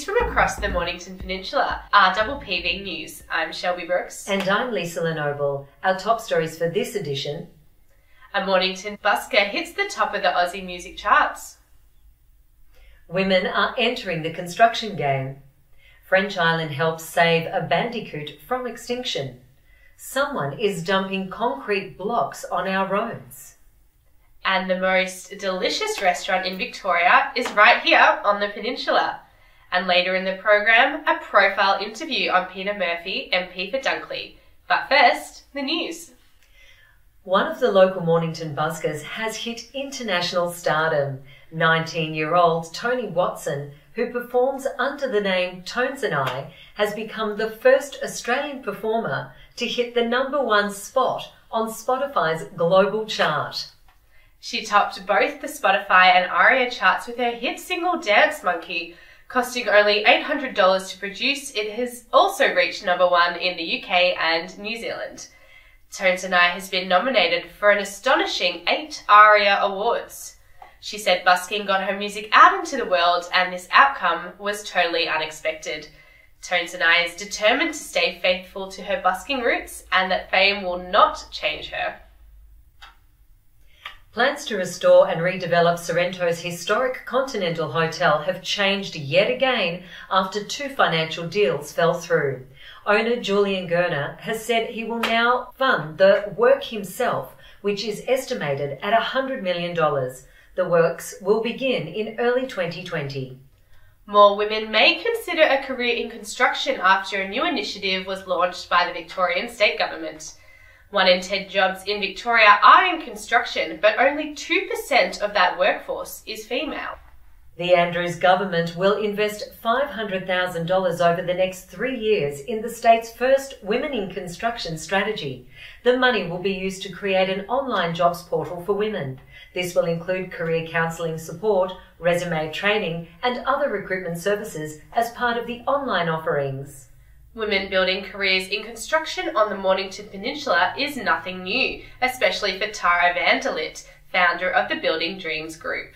from across the Mornington Peninsula, RPPV News. I'm Shelby Brooks. And I'm Lisa Lenoble. Our top stories for this edition. A Mornington busker hits the top of the Aussie music charts. Women are entering the construction game. French Island helps save a bandicoot from extinction. Someone is dumping concrete blocks on our roads. And the most delicious restaurant in Victoria is right here on the peninsula. And later in the program, a profile interview on Peter Murphy, MP for Dunkley. But first, the news. One of the local Mornington buskers has hit international stardom. 19-year-old Tony Watson, who performs under the name Tones and I, has become the first Australian performer to hit the #1 spot on Spotify's global chart. She topped both the Spotify and ARIA charts with her hit single Dance Monkey. Costing only $800 to produce, it has also reached #1 in the UK and New Zealand. Tones and I has been nominated for an astonishing 8 ARIA awards. She said busking got her music out into the world and this outcome was totally unexpected. Tones and I is determined to stay faithful to her busking roots and that fame will not change her. Plans to restore and redevelop Sorrento's historic Continental Hotel have changed yet again after 2 financial deals fell through. Owner Julian Gurner has said he will now fund the work himself, which is estimated at $100 million. The works will begin in early 2020. More women may consider a career in construction after a new initiative was launched by the Victorian state government. 1 in 10 jobs in Victoria are in construction, but only 2% of that workforce is female. The Andrews government will invest $500,000 over the next 3 years in the state's first Women in Construction strategy. The money will be used to create an online jobs portal for women. This will include career counselling support, resume training and other recruitment services as part of the online offerings. Women building careers in construction on the Mornington Peninsula is nothing new, especially for Tara Vanderlit, founder of the Building Dreams Group.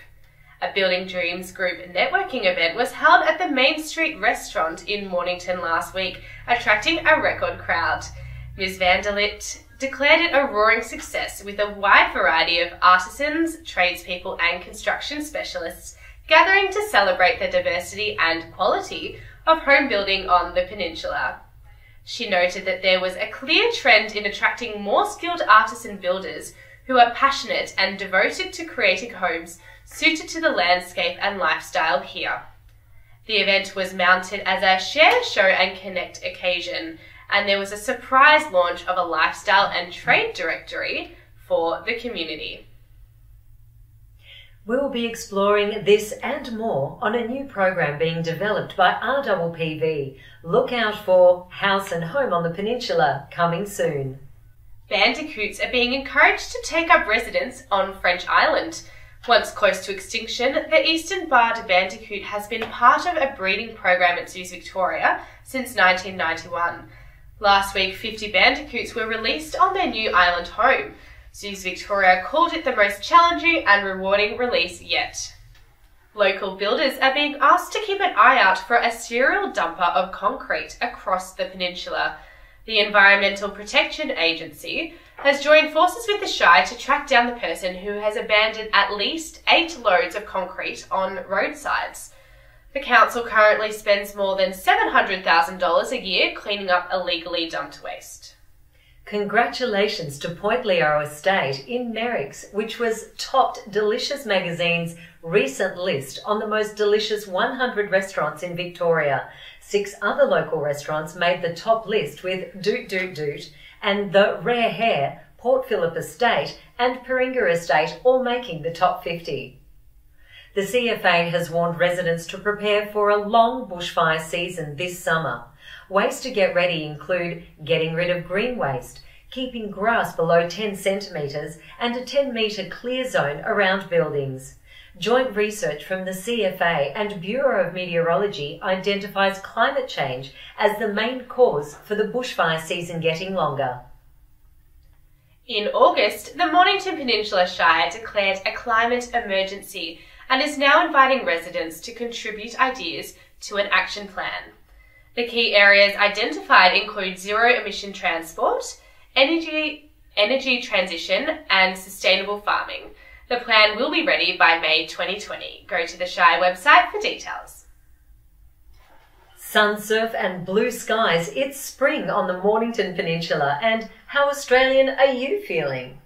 A Building Dreams Group networking event was held at the Main Street restaurant in Mornington last week, attracting a record crowd. Ms. Vanderlit declared it a roaring success with a wide variety of artisans, tradespeople and construction specialists gathering to celebrate the diversity and quality of home building on the peninsula. She noted that there was a clear trend in attracting more skilled artisan builders who are passionate and devoted to creating homes suited to the landscape and lifestyle here. The event was mounted as a share, show and connect occasion, and there was a surprise launch of a lifestyle and trade directory for the community. We'll be exploring this and more on a new program being developed by RPPV. Look out for House and Home on the Peninsula coming soon. Bandicoots are being encouraged to take up residence on French Island. Once close to extinction, the eastern barred bandicoot has been part of a breeding program at Zoos Victoria since 1991. Last week, 50 bandicoots were released on their new island home. Zoos Victoria called it the most challenging and rewarding release yet. Local builders are being asked to keep an eye out for a serial dumper of concrete across the peninsula. The Environmental Protection Agency has joined forces with the Shire to track down the person who has abandoned at least 8 loads of concrete on roadsides. The council currently spends more than $700,000 a year cleaning up illegally dumped waste. Congratulations to Point Leo Estate in Merricks, which was topped Delicious Magazine's recent list on the most delicious 100 restaurants in Victoria. 6 other local restaurants made the top list with Doot Doot Doot and The Rare Hair, Port Phillip Estate and Peringa Estate all making the top 50. The CFA has warned residents to prepare for a long bushfire season this summer. Ways to get ready include getting rid of green waste, keeping grass below 10 centimetres and a 10-metre clear zone around buildings. Joint research from the CFA and Bureau of Meteorology identifies climate change as the main cause for the bushfire season getting longer. In August, the Mornington Peninsula Shire declared a climate emergency and is now inviting residents to contribute ideas to an action plan. The key areas identified include zero-emission transport, energy transition and sustainable farming. The plan will be ready by May 2020. Go to the Shire website for details. Sun, surf and blue skies. It's spring on the Mornington Peninsula. And how Australian are you feeling?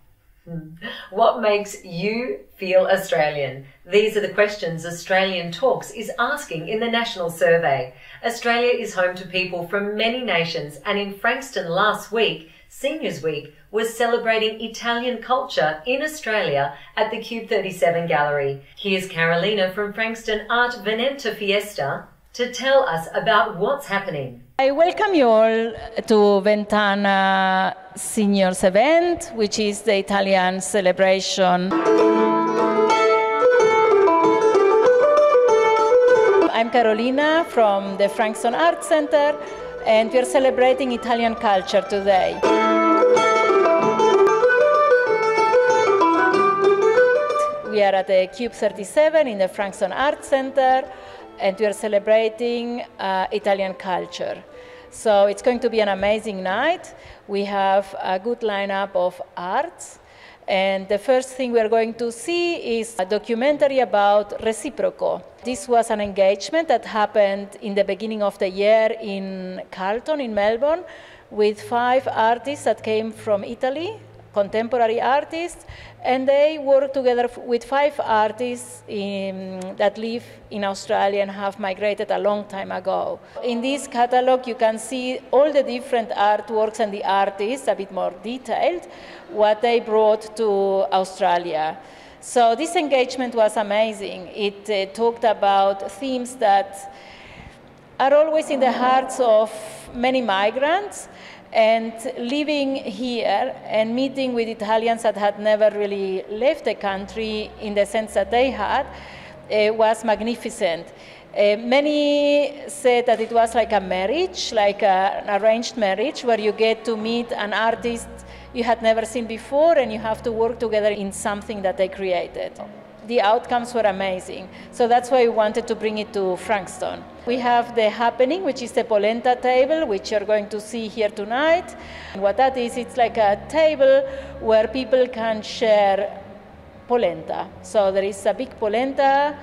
What makes you feel Australian? These are the questions Australian Talks is asking in the national survey. Australia is home to people from many nations, and in Frankston last week, Seniors Week was celebrating Italian culture in Australia at the Cube 37 Gallery. Here's Carolina from Frankston Art Veneta Fiesta to tell us about what's happening. I welcome you all to Ventana Seniors event, which is the Italian celebration. I'm Carolina from the Frankston Art Center, and we're celebrating Italian culture today. We are at the Cube 37 in the Frankston Art Center, and we are celebrating Italian culture. So it's going to be an amazing night. We have a good lineup of arts, and the first thing we are going to see is a documentary about Reciproco. This was an engagement that happened in the beginning of the year in Carlton in Melbourne with 5 artists that came from Italy, contemporary artists, and they work together with 5 artists that live in Australia and have migrated a long time ago. In this catalog, you can see all the different artworks and the artists, a bit more detailed, what they brought to Australia. So this engagement was amazing. It talked about themes that are always in the hearts of many migrants, and living here and meeting with Italians that had never really left the country in the sense that they had was magnificent. Many said that it was like a marriage, like an arranged marriage, where you get to meet an artist you had never seen before and you have to work together in something that they created. The outcomes were amazing. So that's why we wanted to bring it to Frankston. We have the happening, which is the polenta table, which you're going to see here tonight. And what that is, it's like a table where people can share polenta. So there is a big polenta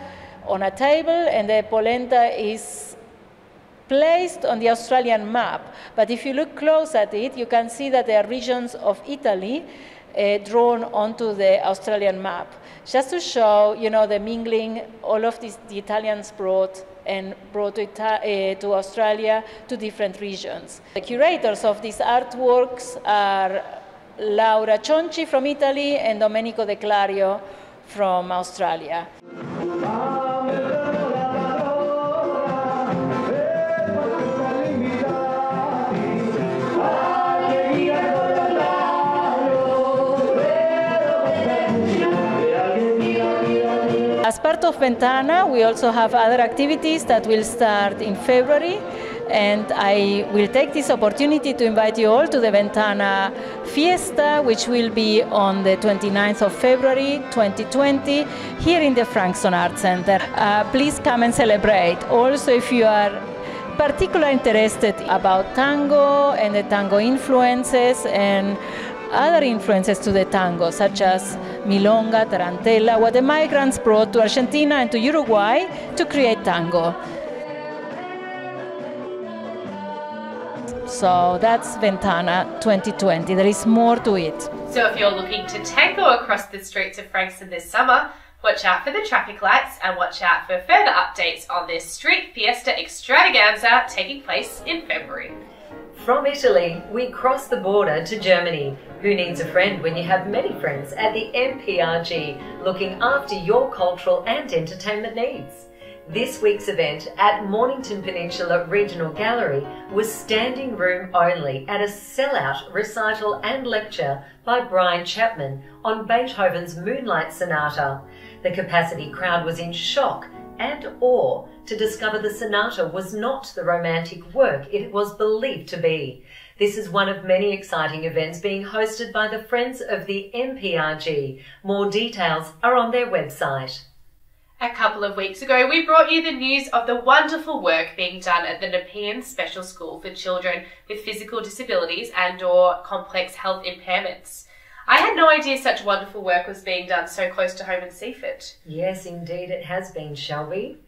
on a table, and the polenta is placed on the Australian map. But if you look close at it, you can see that there are regions of Italy drawn onto the Australian map, just to show, the mingling all of these the Italians brought to Australia, to different regions. The curators of these artworks are Laura Cionci from Italy and Domenico De Clario from Australia. As part of Ventana, we also have other activities that will start in February, and I will take this opportunity to invite you all to the Ventana Fiesta, which will be on the 29th of February 2020 here in the Frankston Art Center. Please come and celebrate. Also, if you are particularly interested about tango and the tango influences and other influences to the tango, such as milonga, tarantella, what the migrants brought to Argentina and to Uruguay to create tango. So that's Ventana 2020. There is more to it. So if you're looking to tango across the streets of Frankston this summer, watch out for the traffic lights and watch out for further updates on this street fiesta extravaganza taking place in February. From Italy, we cross the border to Germany. Who needs a friend when you have many friends at the MPRG, looking after your cultural and entertainment needs? This week's event at Mornington Peninsula Regional Gallery was standing room only at a sellout recital and lecture by Brian Chapman on Beethoven's Moonlight Sonata. The capacity crowd was in shock and awe to discover the sonata was not the romantic work it was believed to be. This is one of many exciting events being hosted by the Friends of the MPRG. More details are on their website. A couple of weeks ago, we brought you the news of the wonderful work being done at the Nepean Special School for children with physical disabilities and/or complex health impairments. I had no idea such wonderful work was being done so close to home in Seaford. Yes, indeed it has been, Shelby.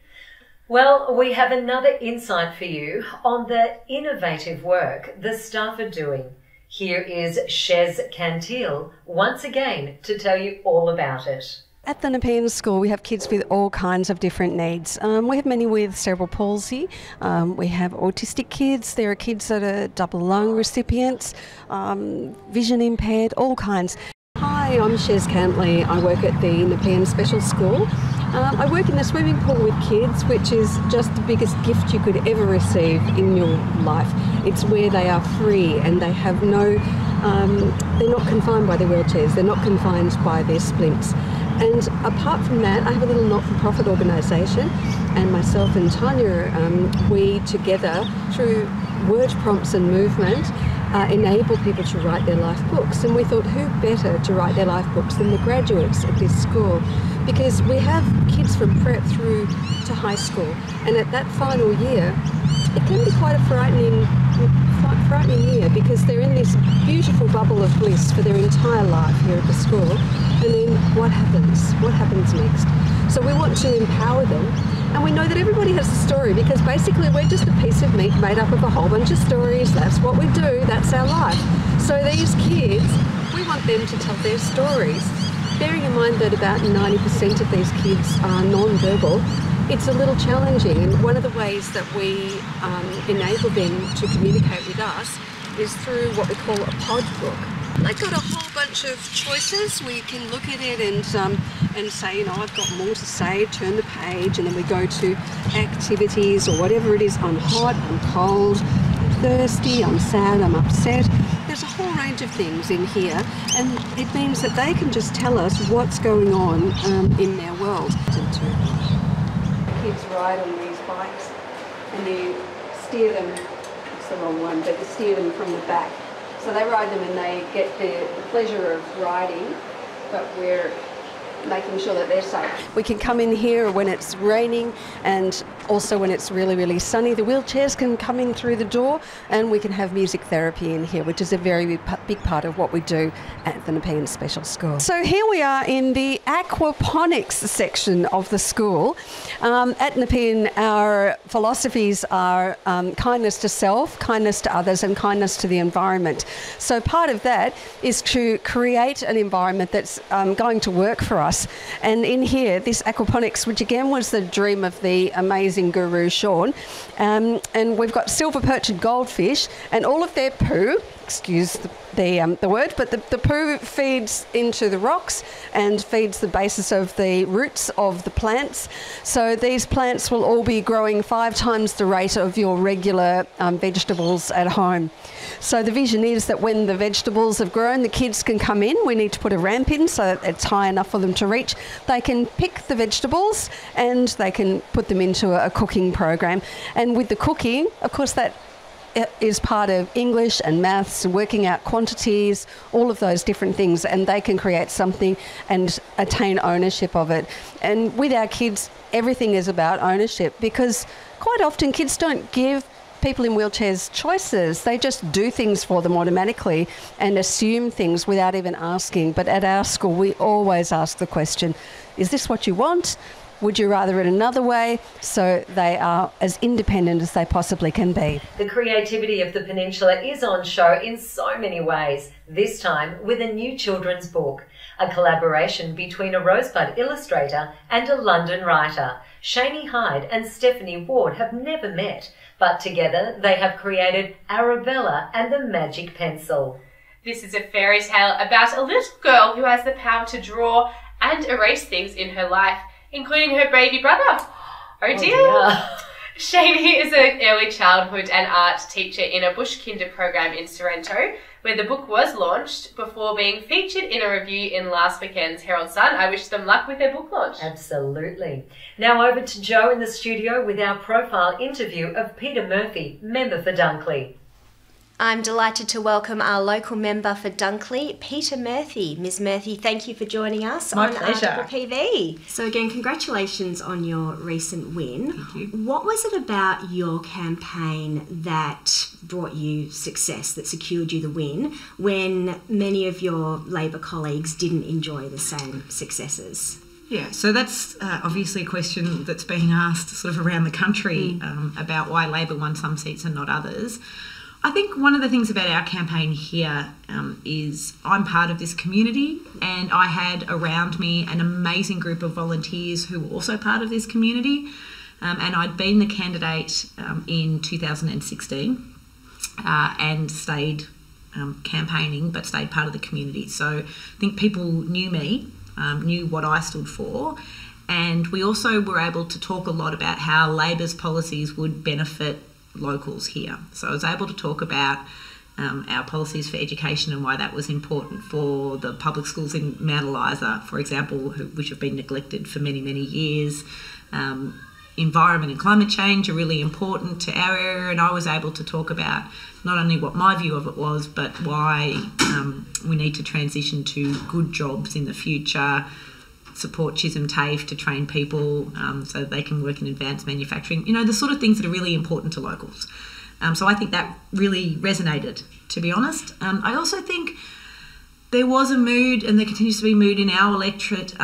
Well, we have another insight for you on the innovative work the staff are doing. Here is Shez Cantil once again to tell you all about it. At the Nepean School, we have kids with all kinds of different needs. We have many with cerebral palsy. We have autistic kids. There are kids that are double lung recipients, vision impaired, all kinds. Hi, I'm Shez Cantley. I work at the Nepean Special School. I work in the swimming pool with kids, which is just the biggest gift you could ever receive in your life. It's where they are free and they have no, they're not confined by their wheelchairs, they're not confined by their splints. And apart from that, I have a little not-for-profit organisation, and myself and Tanya, we together, through word prompts and movement, enable people to write their life books. And we thought, who better to write their life books than the graduates at this school? Because we have kids from prep through to high school, and at that final year, it can be quite a frightening year, because they're in this beautiful bubble of bliss for their entire life here at the school, and then what happens? What happens next? So we want to empower them, and we know that everybody has a story, because basically we're just a piece of meat made up of a whole bunch of stories. That's what we do, that's our life. So these kids, we want them to tell their stories. Bearing in mind that about 90% of these kids are non-verbal, it's a little challenging, and one of the ways that we enable them to communicate with us is through what we call a pod book. They've got a whole bunch of choices. We can look at it and say, you know, I've got more to say, turn the page, and then we go to activities or whatever it is. I'm hot, I'm cold, I'm thirsty, I'm sad, I'm upset. There's a whole range of things in here, and it means that they can just tell us what's going on in their world. Kids ride on these bikes and you steer them, it's the wrong one, but you steer them from the back. So they ride them and they get the pleasure of riding, but we're making sure that they're safe. We can come in here when it's raining and also when it's really, really sunny. The wheelchairs can come in through the door, and we can have music therapy in here, which is a very big part of what we do at the Nepean Special School. So here we are in the aquaponics section of the school. At Nepean, our philosophies are kindness to self, kindness to others, and kindness to the environment. So part of that is to create an environment that's going to work for us. And in here, this aquaponics, which again was the dream of the amazing guru Sean, and we've got silver perch and goldfish, and all of their poo, excuse the word, but the poo feeds into the rocks and feeds the basis of the roots of the plants. So these plants will all be growing 5 times the rate of your regular vegetables at home. So the vision is that when the vegetables have grown, the kids can come in. We need to put a ramp in so that it's high enough for them to reach. They can pick the vegetables and they can put them into a cooking program. And with the cooking, of course, that is part of English and maths, working out quantities, all of those different things, and they can create something and attain ownership of it. And with our kids, everything is about ownership, because quite often kids don't give people in wheelchairs choices. They just do things for them automatically and assume things without even asking. But at our school, we always ask the question, is this what you want? Would you rather it another way? So they are as independent as they possibly can be. The creativity of the peninsula is on show in so many ways, this time with a new children's book, a collaboration between a Rosebud illustrator and a London writer. Shani Hyde and Stephanie Ward have never met, but together they have created Arabella and the Magic Pencil. This is a fairy tale about a little girl who has the power to draw and erase things in her life, including her baby brother. Oh dear. Shani is an early childhood and art teacher in a bush kinder program in Sorrento, where the book was launched before being featured in a review in last weekend's Herald Sun. I wish them luck with their book launch. Absolutely. Now over to Joe in the studio with our profile interview of Peter Murphy, member for Dunkley. I'm delighted to welcome our local member for Dunkley, Peter Murphy. Ms Murphy, thank you for joining us on RPPV. So again, congratulations on your recent win. Thank you. What was it about your campaign that brought you success, that secured you the win, when many of your Labor colleagues didn't enjoy the same successes? Yeah, so that's obviously a question that's being asked sort of around the country about why Labor won some seats and not others. I think one of the things about our campaign here is I'm part of this community, and I had around me an amazing group of volunteers who were also part of this community, and I'd been the candidate in 2016 and stayed campaigning, but stayed part of the community. So I think people knew me, knew what I stood for, and we also were able to talk a lot about how Labor's policies would benefit locals here. So I was able to talk about our policies for education and why that was important for the public schools in Mount Eliza, for example, which have been neglected for many, many years. Environment and climate change are really important to our area, and I was able to talk about not only what my view of it was, but why we need to transition to good jobs in the future, support Chisholm TAFE to train people so that they can work in advanced manufacturing, the sort of things that are really important to locals. So I think that really resonated, to be honest. I also think there was a mood, and there continues to be a mood in our electorate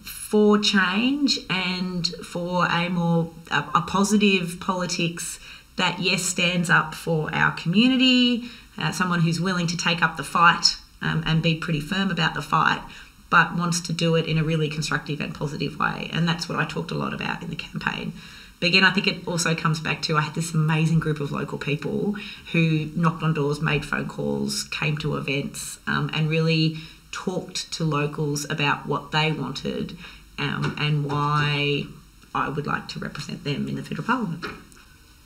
for change and for a positive politics that, yes, stands up for our community, someone who's willing to take up the fight and be pretty firm about the fight, but wants to do it in a really constructive and positive way. And that's what I talked a lot about in the campaign. But again, I think it also comes back to I had this amazing group of local people who knocked on doors, made phone calls, came to events, and really talked to locals about what they wanted and why I would like to represent them in the Federal Parliament.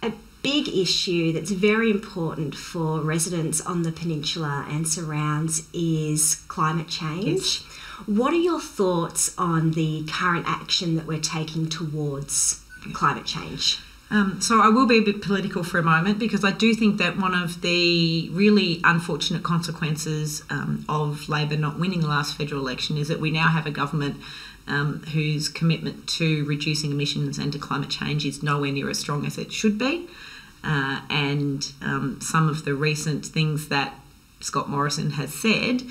A big issue that's very important for residents on the peninsula and surrounds is climate change. Yes. What are your thoughts on the current action that we're taking towards climate change? So I will be a bit political for a moment, because I do think that one of the really unfortunate consequences of Labor not winning the last federal election is that we now have a government whose commitment to reducing emissions and to climate change is nowhere near as strong as it should be. And some of the recent things that Scott Morrison has said,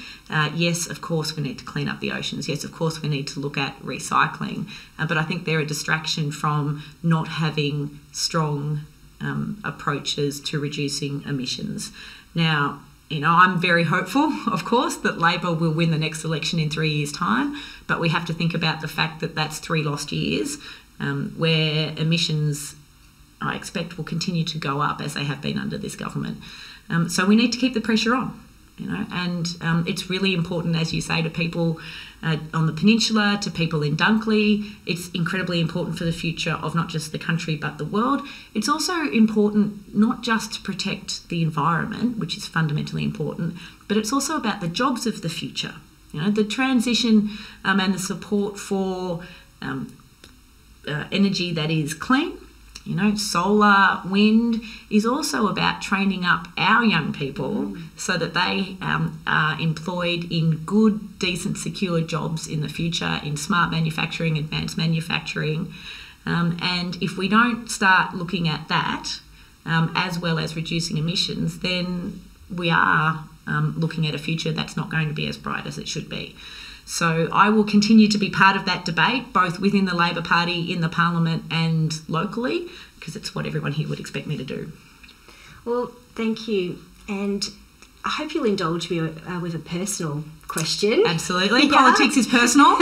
yes, of course we need to clean up the oceans. Yes, of course we need to look at recycling. But I think they're a distraction from not having strong approaches to reducing emissions. Now, I'm very hopeful, of course, that Labor will win the next election in 3 years' time, but we have to think about the fact that that's 3 lost years where emissions, I expect, will continue to go up as they have been under this government. So we need to keep the pressure on, and it's really important, as you say, to people on the peninsula, to people in Dunkley. It's incredibly important for the future of not just the country but the world. It's also important not just to protect the environment, which is fundamentally important, but it's also about the jobs of the future. The transition and the support for energy that is clean. Solar, wind is also about training up our young people so that they are employed in good, decent, secure jobs in the future, in smart manufacturing, advanced manufacturing. And if we don't start looking at that, as well as reducing emissions, then we are looking at a future that's not going to be as bright as it should be. So I will continue to be part of that debate, both within the Labor Party, in the Parliament and locally, because it's what everyone here would expect me to do. Well, thank you. And I hope you'll indulge me with a personal question. Absolutely. Yeah. Politics is personal.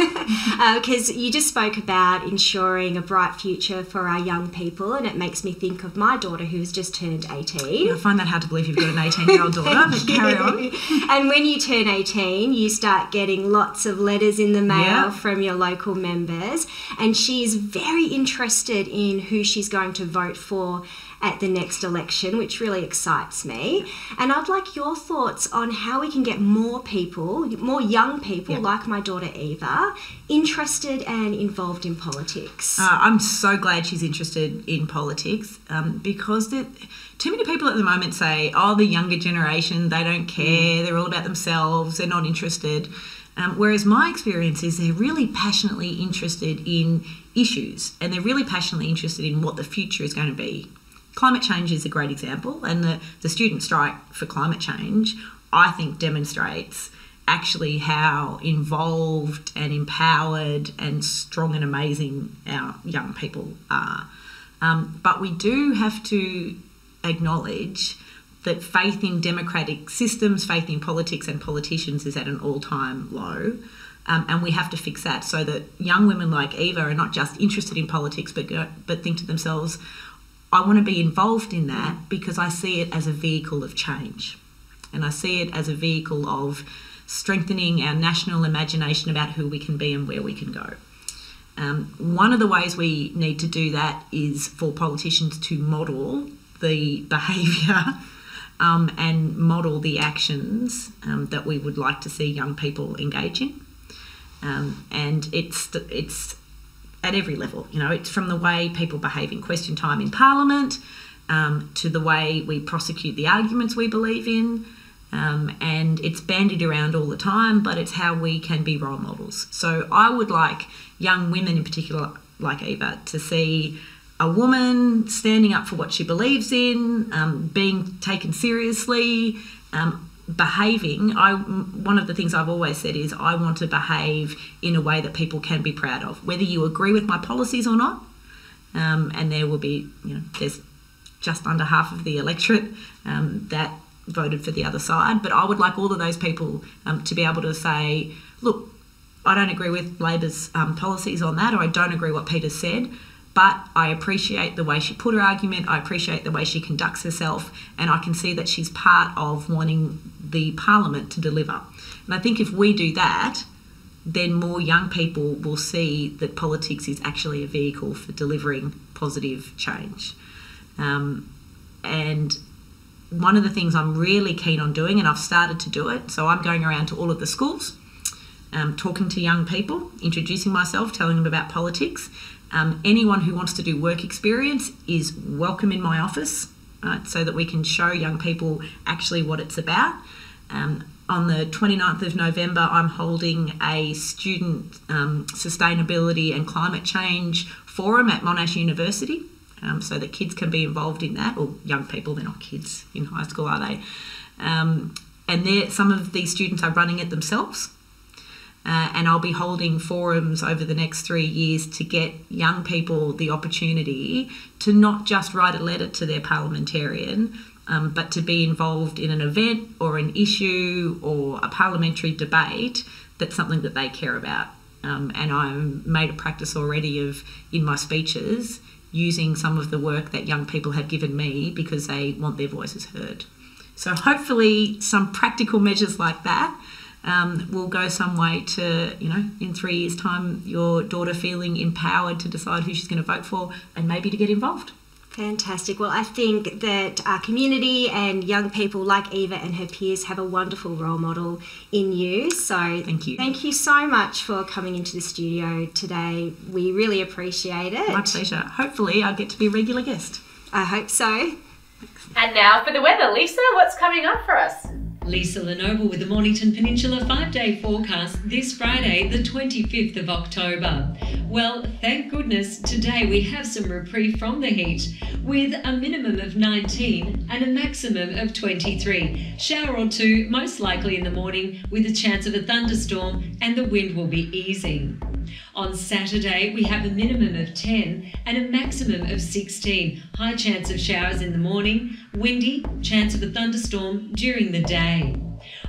Because you just spoke about ensuring a bright future for our young people, and it makes me think of my daughter who's just turned 18. I find that hard to believe you've got an 18-year-old daughter, but carry on. And when you turn 18, you start getting lots of letters in the mail from your local members, and she's very interested in who she's going to vote for. at the next election, which really excites me. And I'd like your thoughts on how we can get more people, more young people like my daughter Eva, interested and involved in politics. I'm so glad she's interested in politics because too many people at the moment say, oh, the younger generation, they don't care, they're all about themselves, they're not interested. Whereas my experience is they're really passionately interested in issues and they're really passionately interested in what the future is going to be. Climate change is a great example, and the student strike for climate change, I think, demonstrates actually how involved and empowered and strong and amazing our young people are. But we do have to acknowledge that faith in democratic systems, faith in politics and politicians is at an all-time low. And we have to fix that so that young women like Eva are not just interested in politics but think to themselves, I want to be involved in that because I see it as a vehicle of change. And I see it as a vehicle of strengthening our national imagination about who we can be and where we can go. One of the ways we need to do that is for politicians to model the behaviour and model the actions that we would like to see young people engage in. And it's at every level, you know, it's from the way people behave in question time in Parliament to the way we prosecute the arguments we believe in. And it's bandied around all the time, but it's how we can be role models. So I would like young women in particular, like Eva, to see a woman standing up for what she believes in, being taken seriously, behaving. One of the things I've always said is I want to behave in a way that people can be proud of, whether you agree with my policies or not. And there will be, you know, there's just under half of the electorate that voted for the other side, but I would like all of those people to be able to say, look, I don't agree with Labor's policies on that, or I don't agree what Peter said, but I appreciate the way she put her argument, I appreciate the way she conducts herself, and I can see that she's part of wanting the Parliament to deliver. And I think if we do that, then more young people will see that politics is actually a vehicle for delivering positive change. And one of the things I'm really keen on doing, and I've started to do it, so I'm going around to all of the schools, talking to young people, introducing myself, telling them about politics. Anyone who wants to do work experience is welcome in my office, right, so that we can show young people actually what it's about. On the 29th of November, I'm holding a student sustainability and climate change forum at Monash University, so that kids can be involved in that, or young people, they're not kids in high school, are they? And some of these students are running it themselves. And I'll be holding forums over the next 3 years to get young people the opportunity to not just write a letter to their parliamentarian, but to be involved in an event or an issue or a parliamentary debate that's something that they care about. And I've made a practice already of, in my speeches, using some of the work that young people have given me because they want their voices heard. So hopefully some practical measures like that will go some way to, you know, in 3 years' time, your daughter feeling empowered to decide who she's going to vote for and maybe to get involved. Fantastic. Well, I think that our community and young people like Eva and her peers have a wonderful role model in you. So thank you. Thank you so much for coming into the studio today. We really appreciate it. My pleasure. Hopefully I'll get to be a regular guest. I hope so. And now for the weather. Lisa, what's coming up for us? Lisa Lenoble with the Mornington Peninsula 5-day forecast this Friday, the 25th of October. Well, thank goodness today we have some reprieve from the heat with a minimum of 19 and a maximum of 23. Shower or two, most likely in the morning, with a chance of a thunderstorm, and the wind will be easing. On Saturday, we have a minimum of 10 and a maximum of 16. High chance of showers in the morning, windy, chance of a thunderstorm during the day.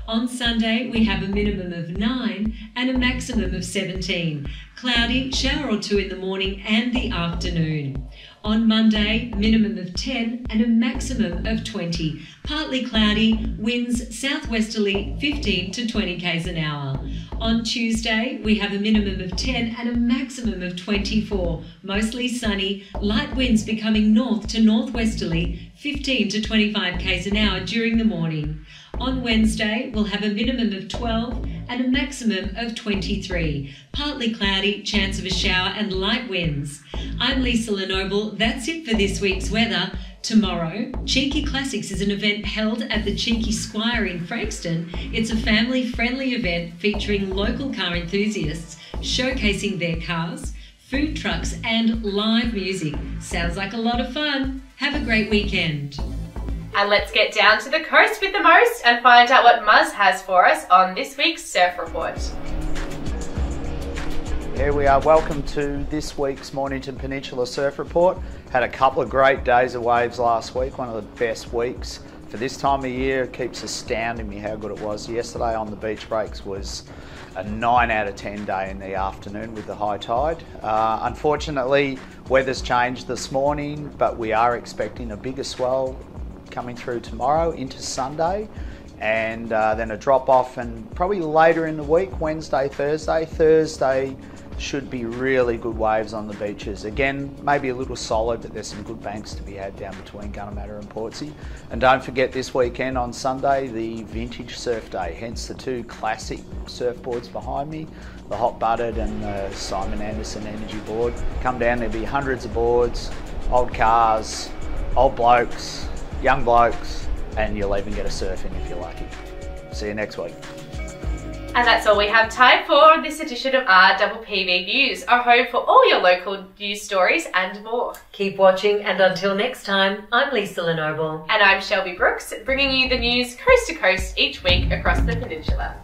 On Sunday, we have a minimum of 9 and a maximum of 17. Cloudy, shower or two in the morning and the afternoon. On Monday, minimum of 10 and a maximum of 20. Partly cloudy, winds southwesterly 15 to 20 k's an hour. On Tuesday, we have a minimum of 10 and a maximum of 24. Mostly sunny, light winds becoming north to northwesterly 15 to 25 k's an hour during the morning. On Wednesday, we'll have a minimum of 12 and a maximum of 23. Partly cloudy, chance of a shower and light winds. I'm Lisa Lenoble. That's it for this week's weather. Tomorrow, Cheeky Classics is an event held at the Cheeky Squire in Frankston. It's a family-friendly event featuring local car enthusiasts showcasing their cars, food trucks and live music. Sounds like a lot of fun. Have a great weekend. And let's get down to the coast with the most and find out what Muzz has for us on this week's Surf Report. Here we are, welcome to this week's Mornington Peninsula Surf Report. Had a couple of great days of waves last week, one of the best weeks for this time of year. It keeps astounding me how good it was. Yesterday on the beach breaks was a 9 out of 10 day in the afternoon with the high tide. Unfortunately, weather's changed this morning, but we are expecting a bigger swell coming through tomorrow into Sunday, and then a drop off, and probably later in the week, Wednesday, Thursday. Thursday should be really good waves on the beaches. Again, maybe a little solid, but there's some good banks to be had down between Gunnamatta and Portsea. And don't forget this weekend on Sunday, the Vintage Surf Day, hence the two classic surfboards behind me, the Hot Butted and the Simon Anderson Energy board. Come down, there'll be hundreds of boards, old cars, old blokes, young blokes, and you'll even get a surf in if you're lucky. See you next week. And that's all we have time for this edition of RPPV News, our home for all your local news stories and more. Keep watching, and until next time, I'm Lisa Lenoble. And I'm Shelby Brooks, bringing you the news coast to coast each week across the peninsula.